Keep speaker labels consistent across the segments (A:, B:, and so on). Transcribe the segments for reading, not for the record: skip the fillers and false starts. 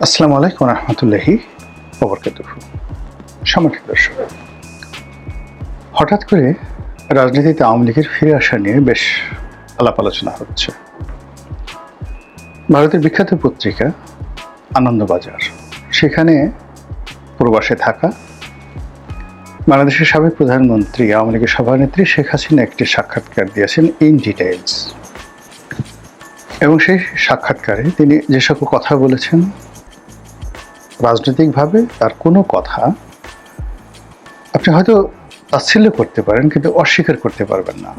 A: আসসালামু আলাইকুম রহমতুল্লাহি ওবরকাতুহু। সম্মানিত দর্শক, হঠাৎ করে রাজনীতিতে আওয়ামী লীগের ফিরে আসা নিয়ে বেশ আলাপ আলোচনা হচ্ছে। ভারতের বিখ্যাত পত্রিকা আনন্দবাজার, সেখানে প্রবাসে থাকা বাংলাদেশের সাবেক প্রধানমন্ত্রী আওয়ামী লীগের সভানেত্রী শেখ হাসিনা একটি সাক্ষাৎকার দিয়েছেন ইন ডিটেইলস, এবং সেই সাক্ষাৎকারে তিনি যে সকল কথা বলেছেন, রাজনৈতিকভাবে তার কোনো কথা আপনি হয়তো তাচ্ছিল্য করতে পারেন, কিন্তু অস্বীকার করতে পারবেন না।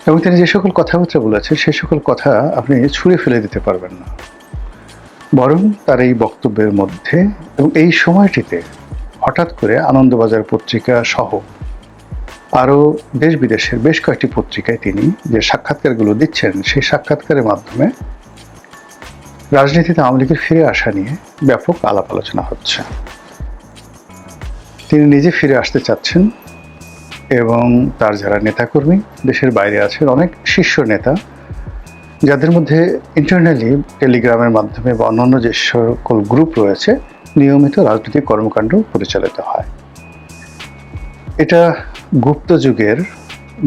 A: এবং তিনি যে সকল কথাবার্তা বলেছেন সেই সকল কথা আপনি ছুঁড়ে ফেলে দিতে পারবেন না। বরং তার এই বক্তব্যের মধ্যে এবং এই সময়টিতে হঠাৎ করে আনন্দবাজার পত্রিকা সহ আরও দেশ বিদেশের বেশ কয়েকটি পত্রিকায় তিনি যে সাক্ষাৎকারগুলো দিচ্ছেন, সেই সাক্ষাৎকারের মাধ্যমে রাজনীতিতে আওয়ামী লীগের ফিরে আসা নিয়ে ব্যাপক আলাপ আলোচনা হচ্ছে। তিনি নিজে ফিরে আসতে চাচ্ছেন এবং তার যারা নেতাকর্মী দেশের বাইরে আছেন, অনেক শীর্ষ নেতা, যাদের মধ্যে ইন্টারনালি টেলিগ্রামের মাধ্যমে বা অন্যান্য যে সকল গ্রুপ রয়েছে, নিয়মিত রাজনৈতিক কর্মকাণ্ড পরিচালিত হয়। এটা গুপ্ত যুগের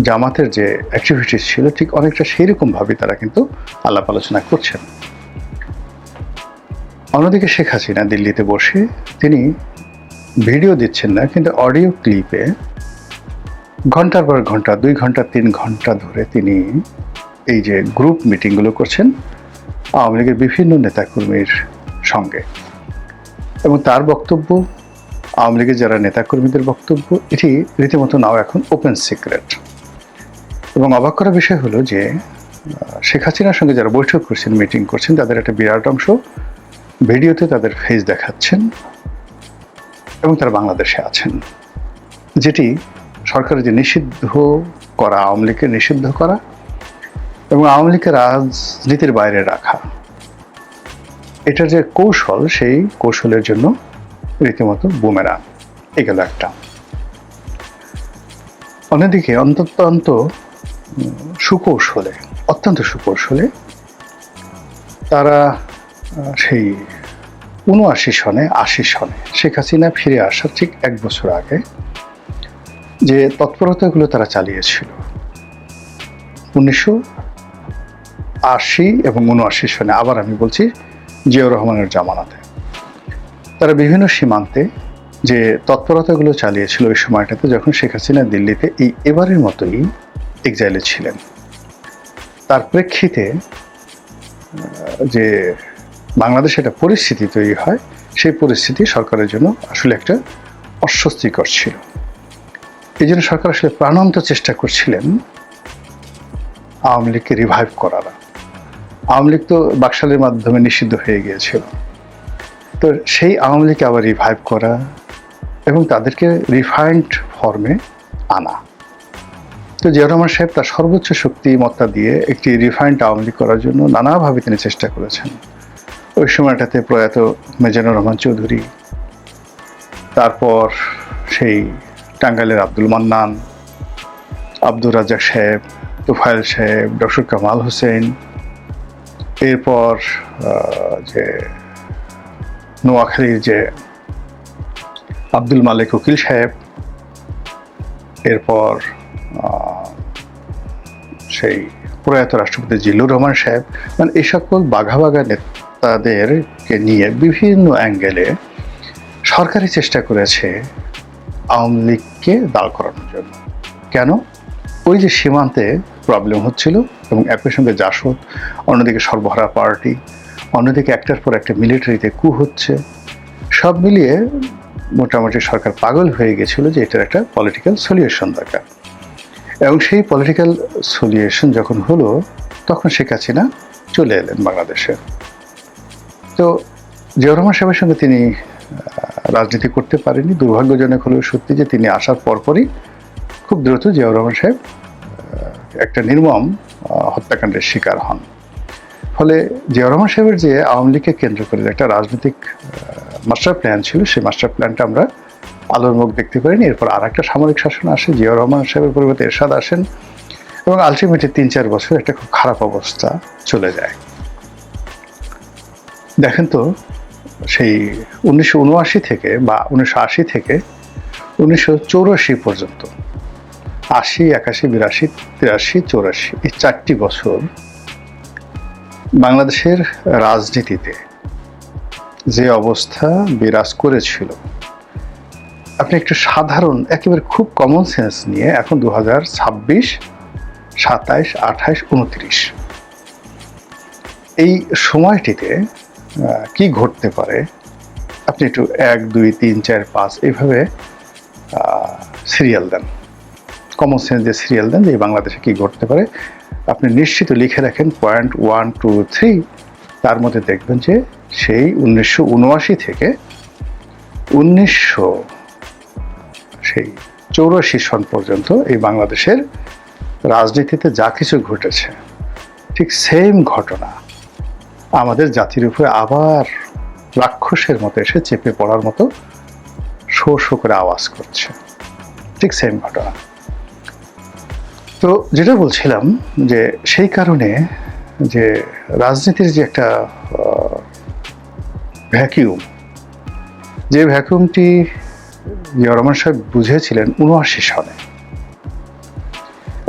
A: জামাতের যে অ্যাক্টিভিটিস ছিল, ঠিক অনেকটা সেই রকমভাবে তারা কিন্তু আলাপ আলোচনা করছেন। অন্যদিকে শেখ হাসিনা দিল্লিতে বসে তিনি ভিডিও দিচ্ছেন না, কিন্তু অডিও ক্লিপে ঘন্টার পর ঘন্টা, 2 ঘন্টা 3 ঘন্টা ধরে তিনি এই যে গ্রুপ মিটিংগুলো করছেন আওয়ামী লীগের বিভিন্ন নেতাকর্মীর সঙ্গে, এবং তার বক্তব্য, আওয়ামী লীগের যারা নেতাকর্মীদের বক্তব্য, এটি রীতিমতো নাও এখন ওপেন সিক্রেট। এবং অবাক করার বিষয় হলো যে শেখ হাসিনার সঙ্গে যারা বৈঠক করছেন, মিটিং করছেন, তাদের একটা বিরাট অংশ ভিডিওতে তাদের ফেস দেখাচ্ছেন এবং তারা বাংলাদেশে আছেন, যেটি সরকারের যে নিষিদ্ধ করা, আওয়ামী লীগকে নিষিদ্ধ করা এবং আওয়ামী লীগকে রাজনীতির বাইরে রাখা, এটার যে কৌশল, সেই কৌশলের জন্য রীতিমতো বুমেরাং এগুলো একটা। অন্যদিকে অত্যন্ত সুকৌশলে তারা সেই 79 সনে 80 সনে শেখ হাসিনা ফিরে আসার ঠিক 1 বছর আগে যে তৎপরতাগুলো তারা চালিয়েছিল 1980 এবং 79 সনে, আবার আমি বলছি জিয়াউর রহমানের জামানাতে, তারা বিভিন্ন সীমান্তে যে তৎপরতাগুলো চালিয়েছিল ওই সময়টাতে, যখন শেখ হাসিনা দিল্লিতে এবারের মতোই এক্সাইলে ছিলেন, তার প্রেক্ষিতে যে বাংলাদেশে একটা পরিস্থিতি তৈরি হয়, সেই পরিস্থিতি সরকারের জন্য আসলে একটা অস্বস্তিকর ছিল। এই জন্য সরকার আসলে প্রাণান্ত চেষ্টা করছিলেন আওয়ামী লীগকে রিভাইভ করার। আওয়ামী লীগ তো বাকশালের মাধ্যমে নিষিদ্ধ হয়ে গিয়েছিল, তো সেই আওয়ামী লীগকে আবার রিভাইভ করা এবং তাদেরকে রিফাইন্ড ফর্মে আনা। তো জিয়াউর রহমান সাহেব তার সর্বোচ্চ শক্তিমত্তা দিয়ে একটি রিফাইন্ড আওয়ামী লীগ করার জন্য নানাভাবে তিনি চেষ্টা করেছেন। ওই সময়টাতে প্রয়াত মিজানুর রহমান চৌধুরী, তারপর সেই টাঙ্গাইলের আব্দুল মান্নান, আব্দুর রাজ্জাক সাহেব, তোফায়েল সাহেব, ডক্টর কামাল হোসেন, এরপর যে নোয়াখালীর যে আব্দুল মালিক উকিল সাহেব, এরপর সেই প্রয়াত রাষ্ট্রপতি জিল্লুর রহমান সাহেব, মানে এই সকল বাঘা নেতাদেরকে নিয়ে বিভিন্ন অ্যাঙ্গেলে সরকারি চেষ্টা করেছে আওয়ামী লীগকে দাঁড় করানোর জন্য। কেন? ওই যে সীমান্তে প্রবলেম হচ্ছিল এবং একই সঙ্গে জাসদ, অন্যদিকে সর্বহারা পার্টি, অন্যদিকে একটার পর একটা মিলিটারিতে কু হচ্ছে, সব মিলিয়ে মোটামুটি সরকার পাগল হয়ে গেছিল যে এটার একটা পলিটিক্যাল সলিউশন দরকার। এবং সেই পলিটিক্যাল সলিউশন যখন হলো, তখন শেখ হাসিনা চলে এলেন বাংলাদেশে। তো জিয়াউর রহমান সাহেবের সঙ্গে তিনি রাজনীতি করতে পারেনি। দুর্ভাগ্যজনক হলেও সত্যি যে তিনি আসার পরপরই খুব দ্রুত জিয়াউর রহমান সাহেব একটা নির্মম হত্যাকাণ্ডের শিকার হন। ফলে জিয়াউর রহমান সাহেবের যে আওয়ামী লীগকে কেন্দ্র করে একটা রাজনৈতিক মাস্টার প্ল্যান ছিল, সেই মাস্টার প্ল্যানটা আমরা আলোর মুখ দেখতে পারিনি। এরপর আর একটা সামরিক শাসন আসে, জিয়াউর রহমান সাহেবের পরিবর্তে এরশাদ আসেন, এবং আলটিমেটলি 3-4 বছর একটা খুব খারাপ অবস্থা চলে যায়। দেখেন তো, সেই 1979 থেকে বা 1980 থেকে 1984 পর্যন্ত, 80, 81, 82, 83, 84, এই 4টি বছর বাংলাদেশের রাজনীতিতে যে অবস্থা বিরাজ করেছিল, আপনি একটু সাধারণ একেবারে খুব কমন সেন্স নিয়ে এখন 2026, 27, 28, 29 এই সময়টিতে কি ঘটতে পারে আপনি একটু 1, 2, 3, 4, 5 এইভাবে সিরিয়াল দেন, কমন সেন্স দিয়ে সিরিয়াল দেন যে বাংলাদেশে কি ঘটতে পারে। আপনি নিশ্চিত লিখে রাখেন পয়েন্ট 1, 2, 3, তার মধ্যে দেখবেন যে সেই 1979 থেকে 1984 সন পর্যন্ত এই বাংলাদেশের রাজনীতিতে যা কিছু ঘটেছে ঠিক সেম ঘটনা আমাদের জাতির উপরে আবার রাক্ষসের মতো এসে চেপে পড়ার মতো শো শো করে আওয়াজ করছে, ঠিক সেম ঘটনা। তো যেটা বলছিলাম যে সেই কারণে যে রাজনীতির যে একটা ভ্যাকিউম, যে ভ্যাকুয়ামটি জিয়াউর রহমান সাহেব বুঝেছিলেন 79 সনে,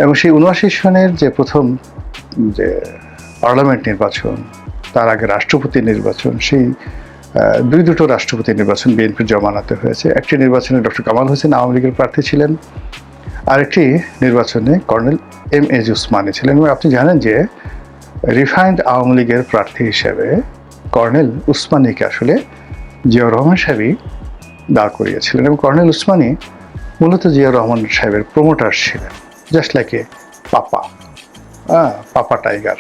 A: এবং সেই 79 সনের যে প্রথম যে পার্লামেন্ট নির্বাচন, তার আগে রাষ্ট্রপতি নির্বাচন, সেই দুটো রাষ্ট্রপতি নির্বাচন বিএনপির জমানাতে হয়েছে। একটি নির্বাচনে ডক্টর কামাল হোসেন আওয়ামী লীগের প্রার্থী ছিলেন, আরেকটি নির্বাচনে কর্নেল M.A. উসমানী ছিলেন। এবং আপনি জানেন যে রিফাইন্ড আওয়ামী লীগের প্রার্থী হিসেবে কর্নেল উসমানীকে আসলে জিয়াউর রহমান সাহেবই দাঁড় করিয়েছিলেন, এবং কর্নেল উসমানী মূলত জিয়াউর রহমান সাহেবের প্রমোটার ছিলেন, just like a papa, papa tiger,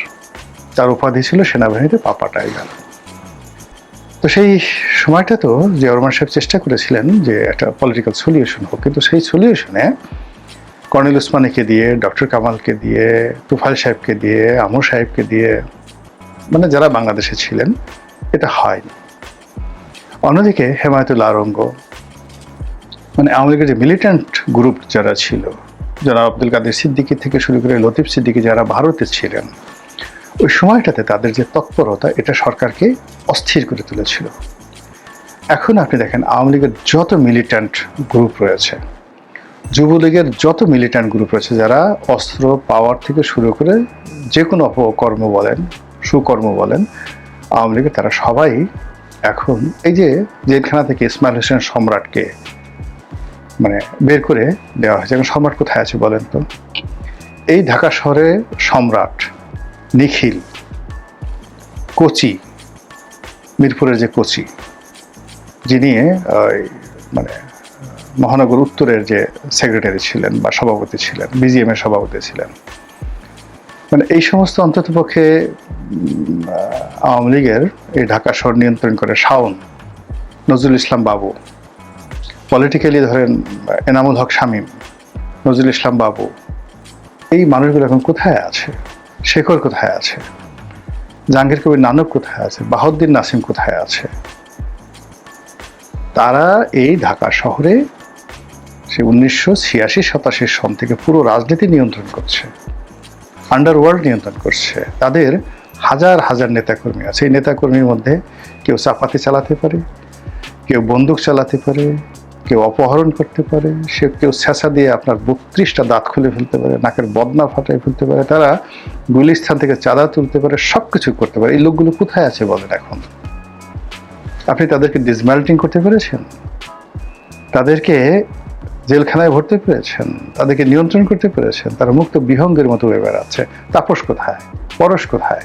A: তার উপাধি ছিল সেনাবাহিনীতে পাপা টাইগার। তো সেই সময়টা তো জিয়াউর রহমান সাহেব চেষ্টা করেছিলেন যে একটা পলিটিক্যাল সলিউশন হোক, কিন্তু সেই সলিউশনে কর্নেল উসমানীকে দিয়ে, ডক্টর কামালকে দিয়ে, তুফাইল সাহেবকে দিয়ে, আমর সাহেবকে দিয়ে, মানে যারা বাংলাদেশে ছিলেন, এটা হয়নি। অন্যদিকে হেমায়েতুল্লাহ আরঙ্গ, মানে আওয়ামী লীগের যে মিলিটেন্ট গ্রুপ যারা ছিল, যারা আব্দুল কাদের সিদ্দিকী থেকে শুরু করে লতিফ সিদ্দিকী যারা ভারতে ছিলেন, ওই সময়টাতে তাদের যে তৎপরতা এটা সরকারকে অস্থির করে তুলেছিল। এখন আপনি দেখেন আওয়ামী লীগের যত মিলিটেন্ট গ্রুপ রয়েছে, যুবলীগের যত মিলিটেন্ট গ্রুপ রয়েছে, যারা অস্ত্র পাওয়ার থেকে শুরু করে যে কোনো অপকর্ম বলেন, সুকর্ম বলেন, আওয়ামী লীগের তারা সবাই এখন এই যে জেলখানা থেকে ইসমাইল হোসেন সম্রাটকে মানে বের করে দেওয়া হয়েছে। এখন সম্রাট কোথায় আছে বলেন তো? এই ঢাকা শহরে সম্রাট, নিখিল, কোচি, মিরপুরের যে কোচি, যিনি মানে মহানগর উত্তরের যে সেক্রেটারি ছিলেন বা সভাপতি ছিলেন, BGM এর সভাপতি ছিলেন, মানে এই সমস্ত অন্ততপক্ষে আওয়ামী লীগের এই ঢাকা শহর নিয়ন্ত্রণ করে শাওন, নজরুল ইসলাম বাবু, পলিটিক্যালি ধরেন এনামুল হক শামীম, নজরুল ইসলাম বাবু, এই মানুষগুলো এখন কোথায় আছে? শেখর কোথায় আছে? জাহাঙ্গীর কবির নানক কোথায় আছে? বাহাউদ্দিন নাসিম কোথায় আছে? তারা এই ঢাকা শহরে সে 1986-87 সন থেকে পুরো রাজনীতি নিয়ন্ত্রণ করছে, আন্ডারওয়ার্ল্ড নিয়ন্ত্রণ করছে। তাদের হাজার হাজার নেতাকর্মী আছে। এই নেতাকর্মীর মধ্যে কেউ চাপাতি চালাতে পারে, কেউ বন্দুক চালাতে পারে, কেউ অপহরণ করতে পারে, সে কেউ ছেঁচা দিয়ে আপনার 32টা দাঁত খুলে ফেলতে পারে, নাকের বদনা ফাটাই ফেলতে পারে, তারা গুলিস্থান থেকে চাঁদা তুলতে পারে, সব কিছু করতে পারে। এই লোকগুলো কোথায় আছে বলেন এখন? আপনি তাদেরকে ডিসম্যাল্টিং করতে পেরেছেন? তাদেরকে জেলখানায় ভরতে পেরেছেন? তাদেরকে নিয়ন্ত্রণ করতে পেরেছেন? তারা মুক্ত বিহঙ্গের মতো হয়ে বেড়াচ্ছে। তাপস কোথায়? পরশ কোথায়?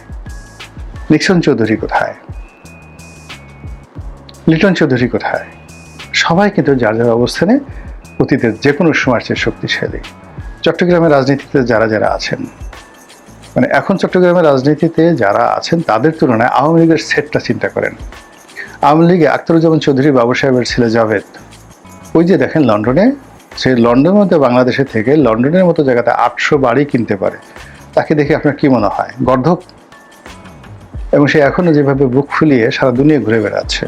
A: নিক্সন চৌধুরী কোথায়? লিটন চৌধুরী কোথায়? সবাই কিন্তু যার যার অবস্থানে অতীতের যে কোনো সময়ের চেয়ে শক্তিশালী। চট্টগ্রামের রাজনীতিতে যারা যারা আছেন, মানে এখন চট্টগ্রামের রাজনীতিতে যারা আছেন তাদের তুলনায় আওয়ামী লীগের সেটটা চিন্তা করেন। আওয়ামী লীগে আখতারুজ্জামান চৌধুরী বাবু সাহেবের ছেলে জাভেদ, ওই যে দেখেন লন্ডনে, সেই লন্ডনের মধ্যে বাংলাদেশে থেকে লন্ডনের মতো জায়গাতে 800 বাড়ি কিনতে পারে, তাকে দেখে আপনার কি মনে হয়? গর্ধব? এবং সে এখনো যেভাবে বুক ফুলিয়ে সারা দুনিয়া ঘুরে বেড়াচ্ছে,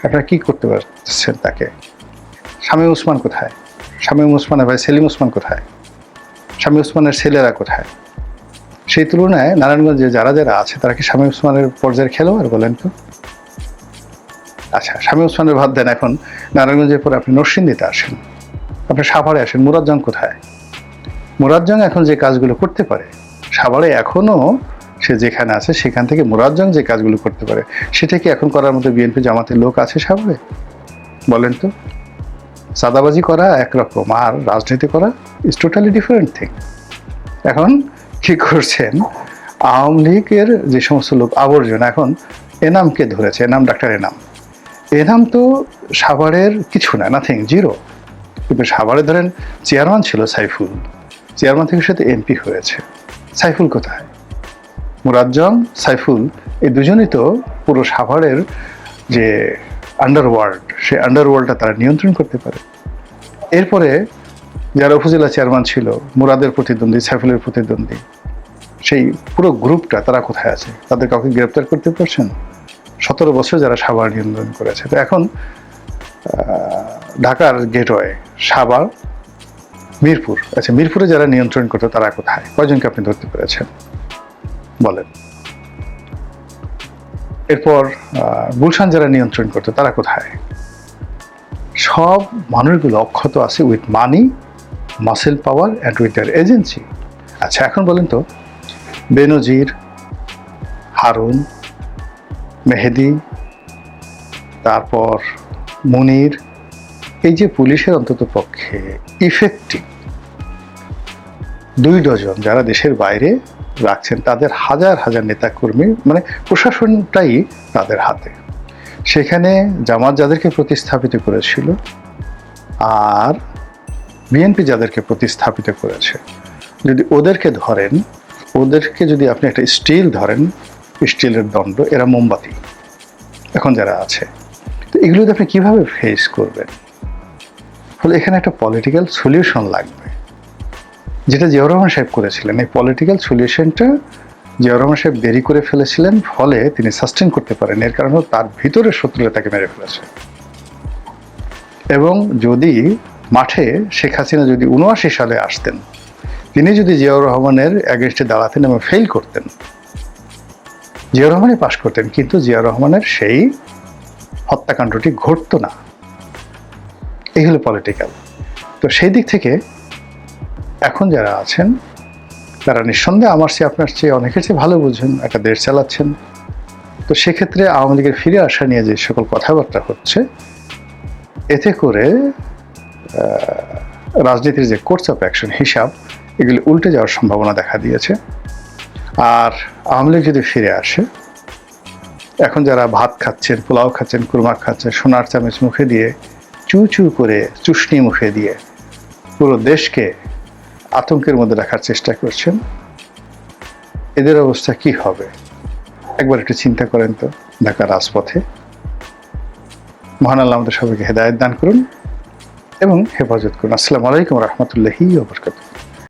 A: আপনারা কি করতে পারছেন তাকে? শামীম ওসমান কোথায়? শামীম ওসমানের ভাই সেলিম ওসমান কোথায়? শামীম ওসমানের ছেলেরা কোথায়? সেই তুলনায় নারায়ণগঞ্জে যারা যারা আছে তারা কি শামীম ওসমানের পর্যায়ের খেলোয়াড় বলেন তো? আচ্ছা, শামীম ওসমানের বাদ দেন, এখন নারায়ণগঞ্জের পরে আপনি নরসিংদীতে আসেন, আপনি সাভারে আসেন, মুরাজ্জং কোথায়? মুরাজ্জং এখন যে কাজগুলো করতে পারে, সাভারে এখনো সে যেখানে আছে সেখান থেকে মুরাজ্জং যে কাজগুলো করতে পারে, সেটা কি এখন করার মতো বিএনপি জামাতের লোক আছে সাভারে? বলেন তো। চাঁদাবাজি করা একরকম, আর রাজনীতি করা ইজ টোটালি ডিফারেন্ট থিং। এখন কি করছেন, আওয়ামী লীগের যে সমস্ত লোক আবর্জনা, এখন এনামকে ধরেছে, এনাম, ডাক্তার এনাম তো সাভারের কিছু না, নাথিং, জিরো। কিন্তু সাভারে ধরেন চেয়ারম্যান ছিল সাইফুল, চেয়ারম্যান থেকে সাথে এমপি হয়েছে, সাইফুল কোথায়? মুরাজ্জং, সাইফুল, এই দুজনই তো পুরো সাভারের যে আন্ডারওয়ার্ল্ড, সেই আন্ডারওয়ার্ল্ডটা তারা নিয়ন্ত্রণ করতে পারে। এরপরে যারা উপজেলা চেয়ারম্যান ছিল, মুরাদের প্রতিদ্বন্দ্বী, সাইফুলের প্রতিদ্বন্দ্বী, সেই পুরো গ্রুপটা তারা কোথায় আছে? তাদের কাউকে গ্রেপ্তার করতে পারছেন? 17 বছর যারা সাভার নিয়ন্ত্রণ করেছে। তো এখন ঢাকার গেটওয়ে, সাভার, মিরপুর, আচ্ছা মিরপুরে যারা নিয়ন্ত্রণ করতো তারা কোথায়? কয়জনকে আপনি ধরতে পেরেছেন বলেন? এরপর গুলশান যারা নিয়ন্ত্রণ করতো তারা কোথায়? সব মানুষগুলো অক্ষত আছে with money, muscle power and with their agency. আচ্ছা, এখন বলেন তো, বেনজির, হারুন, মেহেদি, তারপর মুনির, এই যে পুলিশের অন্তত পক্ষে ইফেক্টিভ 2 ডজন যারা দেশের বাইরে রাখছেন, তাদের হাজার হাজার নেতাকর্মী, মানে প্রশাসনটাই তাদের হাতে। সেখানে জামাত যাদেরকে প্রতিস্থাপিত করেছিল আর বিএনপি যাদেরকে প্রতিস্থাপিত করেছে, যদি ওদেরকে ধরেন, ওদেরকে যদি আপনি একটা স্টিল ধরেন, স্টিলের দণ্ড, এরা মোমবাতি এখন যারা আছে, তো এগুলোতে আপনি কীভাবে ফেস করবেন? ফলে এখানে একটা পলিটিক্যাল সলিউশন লাগবে, যেটা জিয়াউর রহমান সাহেব করেছিলেন। এই পলিটিক্যাল সলিউশনটা জিয়াউর রহমান সাহেব দেরি করে ফেলেছিলেন, ফলে তিনি সাস্টেন করতে পারেন। এর কারণ তার ভিতরে শত্রুরা তাকে মেরে ফেলেছে। এবং যদি মাঠে শেখ হাসিনা যদি 79 সালে আসতেন, তিনি যদি জিয়াউর রহমানের অ্যাগেনস্টে দাঁড়াতেন এবং ফেল করতেন, জিয়াউর রহমানই পাশ করতেন, কিন্তু জিয়াউর রহমানের সেই হত্যাকাণ্ডটি ঘটতো না। এই হলো পলিটিক্যাল। তো সেই দিক থেকে এখন যারা আছেন তারা নিঃসন্দেহে আমার চেয়ে, আপনার চেয়ে, অনেকের চেয়ে ভালো বুঝেন, একটা দেশ চালাচ্ছেন। তো সেক্ষেত্রে আওয়ামী লীগের ফিরে আসা নিয়ে যে সকল কথাবার্তা হচ্ছে, এতে করে রাজনীতির যে কোর্স অফ অ্যাকশন, হিসাব, এগুলি উল্টে যাওয়ার সম্ভাবনা দেখা দিয়েছে। আর আওয়ামী লীগ যদি ফিরে আসে, এখন যারা ভাত খাচ্ছেন, পোলাও খাচ্ছেন, কুরমা খাচ্ছেন, সোনার চামচ মুখে দিয়ে, চু চু করে চুষনি মুখে দিয়ে পুরো দেশকে আতঙ্কের মধ্যে রাখার চেষ্টা করছেন, এদের অবস্থা কি হবে একবার একটু চিন্তা করেন তো। ঢাকার রাজপথে মহান আল্লাহ আমাদের সবাইকে হেদায়েত দান করুন এবং হেফাজত করুন। আসসালামু আলাইকুম ওয়া রাহমাতুল্লাহি ওয়া বারাকাতুহু।